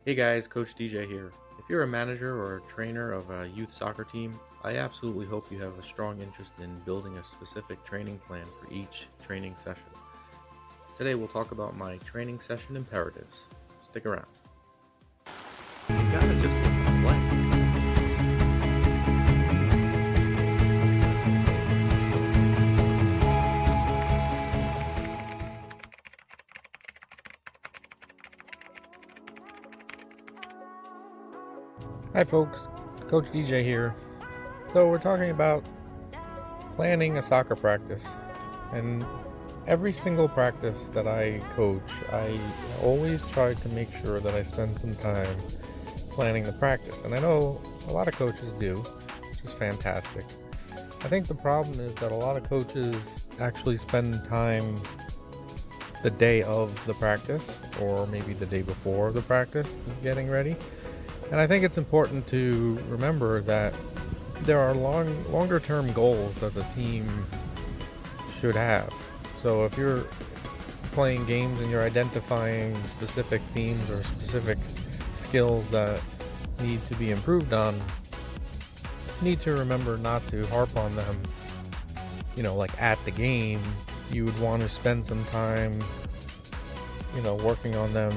Hey guys, Coach DJ here. If you're a manager or a trainer of a youth soccer team, I absolutely hope you have a strong interest in building a specific training plan for each training session. Today we'll talk about my training session imperatives. Stick around. You gotta just let them play. Hi folks, Coach DJ here. So we're talking about planning a soccer practice, and every single practice that I coach, I always try to make sure that I spend some time planning the practice. And I know a lot of coaches do, which is fantastic. I think the problem is that a lot of coaches actually spend time the day of the practice or maybe the day before the practice getting ready. And I think it's important to remember that there are longer term goals that the team should have. So if you're playing games and you're identifying specific themes or specific skills that need to be improved on, you need to remember not to harp on them, like at the game. You would want to spend some time, working on them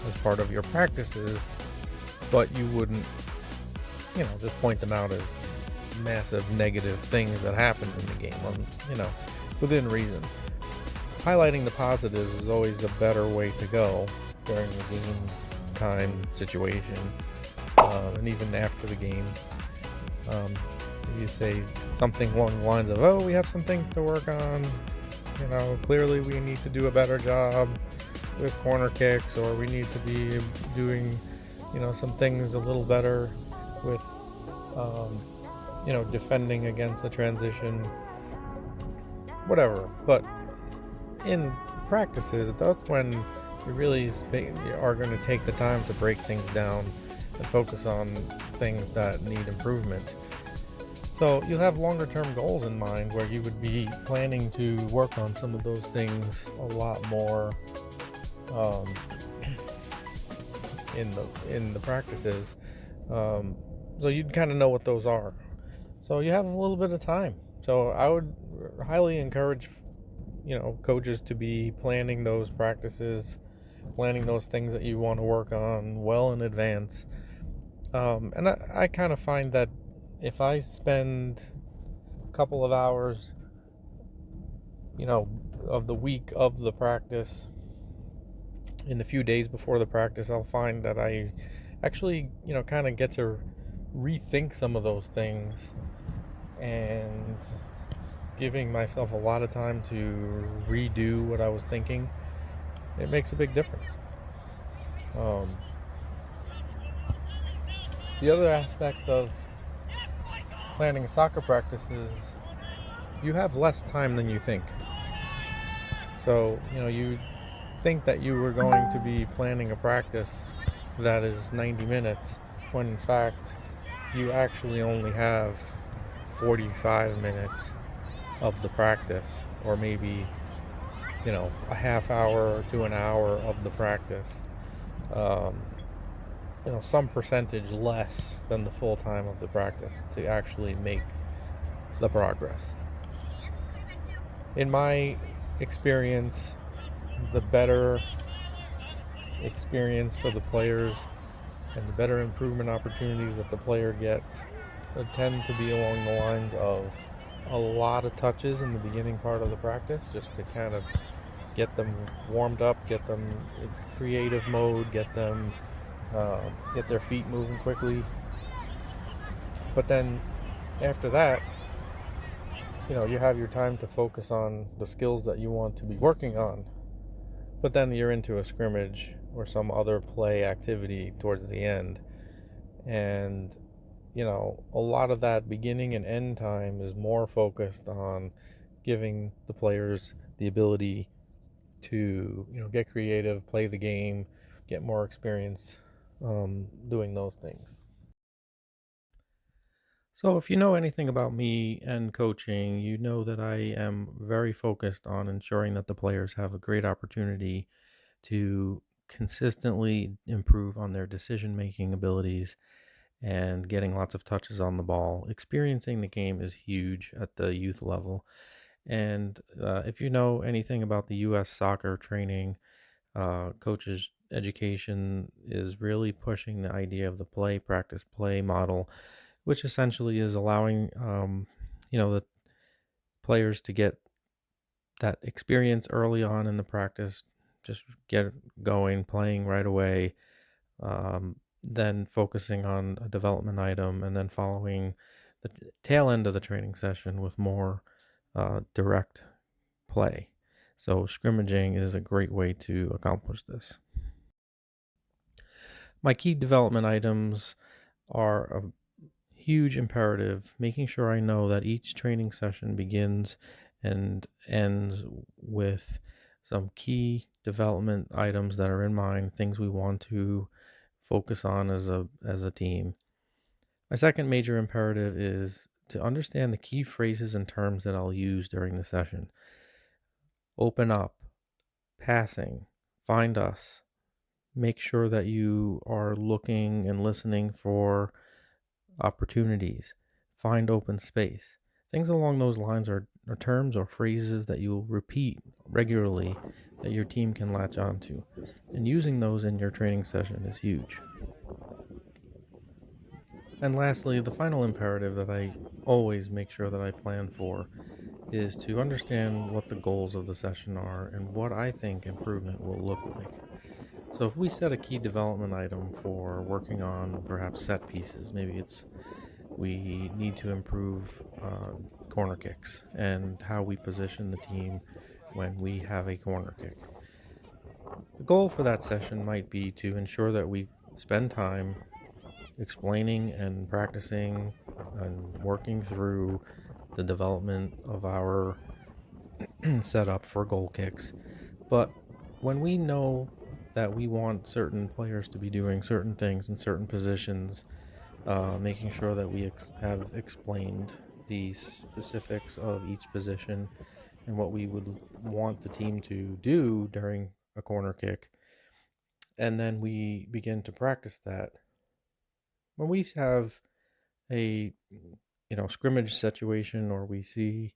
as part of your practices, but you wouldn't, just point them out as massive negative things that happened in the game, within reason. Highlighting the positives is always a better way to go during the game time situation, and even after the game. You say something along the lines of, oh, we have some things to work on, clearly we need to do a better job with corner kicks, or we need to be doing, some things a little better with, defending against the transition, whatever. But in practices, that's when you really are going to take the time to break things down and focus on things that need improvement. So you'll have longer term goals in mind where you would be planning to work on some of those things a lot more in the practices. So you'd kind of know what those are. So you have a little bit of time. So I would highly encourage, coaches to be planning those practices, planning those things that you want to work on well in advance. And I kind of find that if I spend a couple of hours, of the week of the practice, in the few days before the practice, I'll find that I actually, kind of get to rethink some of those things, and giving myself a lot of time to redo what I was thinking, it makes a big difference. The other aspect of planning a soccer practice is you have less time than you think. So, you think that you were going to be planning a practice that is 90 minutes when in fact you actually only have 45 minutes of the practice, or maybe a half hour to an hour of the practice, some percentage less than the full time of the practice to actually make the progress. In my experience, the better experience for the players and the better improvement opportunities that the player gets tend to be along the lines of a lot of touches in the beginning part of the practice, just to kind of get them warmed up, get them in creative mode, get their feet moving quickly. But then after that, you have your time to focus on the skills that you want to be working on. But then you're into a scrimmage or some other play activity towards the end. And, a lot of that beginning and end time is more focused on giving the players the ability to, get creative, play the game, get more experience doing those things. So, if you know anything about me and coaching, you know that I am very focused on ensuring that the players have a great opportunity to consistently improve on their decision making abilities and getting lots of touches on the ball. Experiencing the game is huge at the youth level. And if you know anything about the U.S. soccer training, coaches' education is really pushing the idea of the play, practice, play model, which essentially is allowing, the players to get that experience early on in the practice, just get going, playing right away, then focusing on a development item, and then following the tail end of the training session with more direct play. So scrimmaging is a great way to accomplish this. My key development items are a huge imperative, making sure I know that each training session begins and ends with some key development items that are in mind, things we want to focus on as a team. My second major imperative is to understand the key phrases and terms that I'll use during the session. Open up, passing, find us. Make sure that you are looking and listening for opportunities. Find open space. Things along those lines are terms or phrases that you'll repeat regularly that your team can latch onto. And using those in your training session is huge. And lastly, the final imperative that I always make sure that I plan for is to understand what the goals of the session are and what I think improvement will look like. So if we set a key development item for working on perhaps set pieces, maybe it's we need to improve corner kicks and how we position the team when we have a corner kick. The goal for that session might be to ensure that we spend time explaining and practicing and working through the development of our setup for goal kicks. But when we know that we want certain players to be doing certain things in certain positions, making sure that we have explained the specifics of each position and what we would want the team to do during a corner kick, and then we begin to practice that. When we have a scrimmage situation, or we see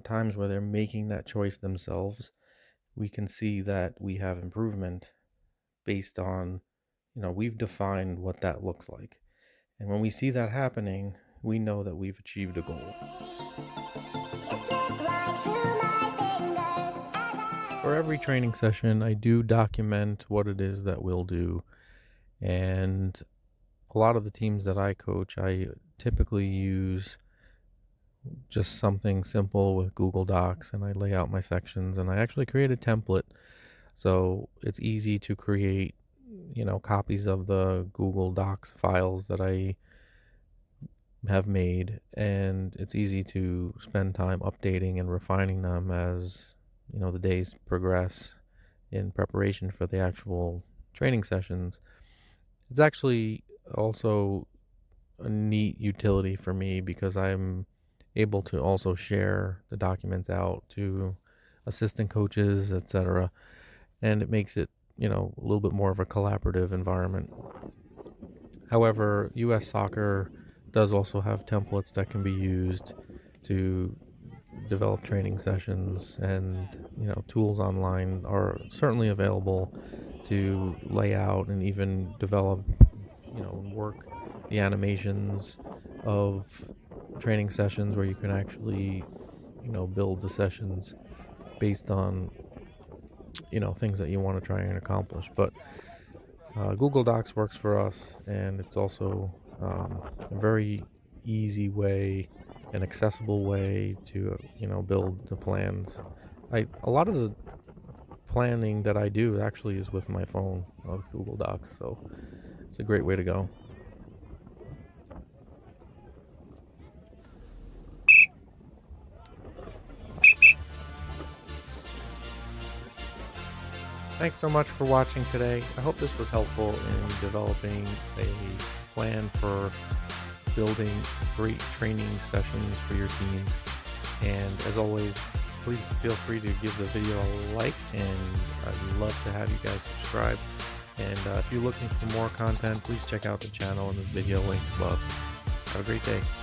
times where they're making that choice themselves, we can see that we have improvement based on we've defined what that looks like. And when we see that happening, we know that we've achieved a goal. For every training session, I do document what it is that we'll do. And a lot of the teams that I coach, I typically use just something simple with Google Docs, and I lay out my sections, and I actually create a template. So it's easy to create, copies of the Google Docs files that I have made, and it's easy to spend time updating and refining them as the days progress in preparation for the actual training sessions. It's actually also a neat utility for me because I'm able to also share the documents out to assistant coaches, etc. And it makes it, a little bit more of a collaborative environment. However, U.S. Soccer does also have templates that can be used to develop training sessions, and tools online are certainly available to lay out and even develop work the animations of training sessions, where you can actually build the sessions based on things that you want to try and accomplish. But Google Docs works for us, and it's also a very easy way, an accessible way to build the plans. A lot of the planning that I do actually is with my phone with Google Docs, so it's a great way to go. Thanks so much for watching today. I hope this was helpful in developing a plan for building great training sessions for your teams. And as always, please feel free to give the video a like, and I'd love to have you guys subscribe. And if you're looking for more content, please check out the channel and the video link above. Have a great day.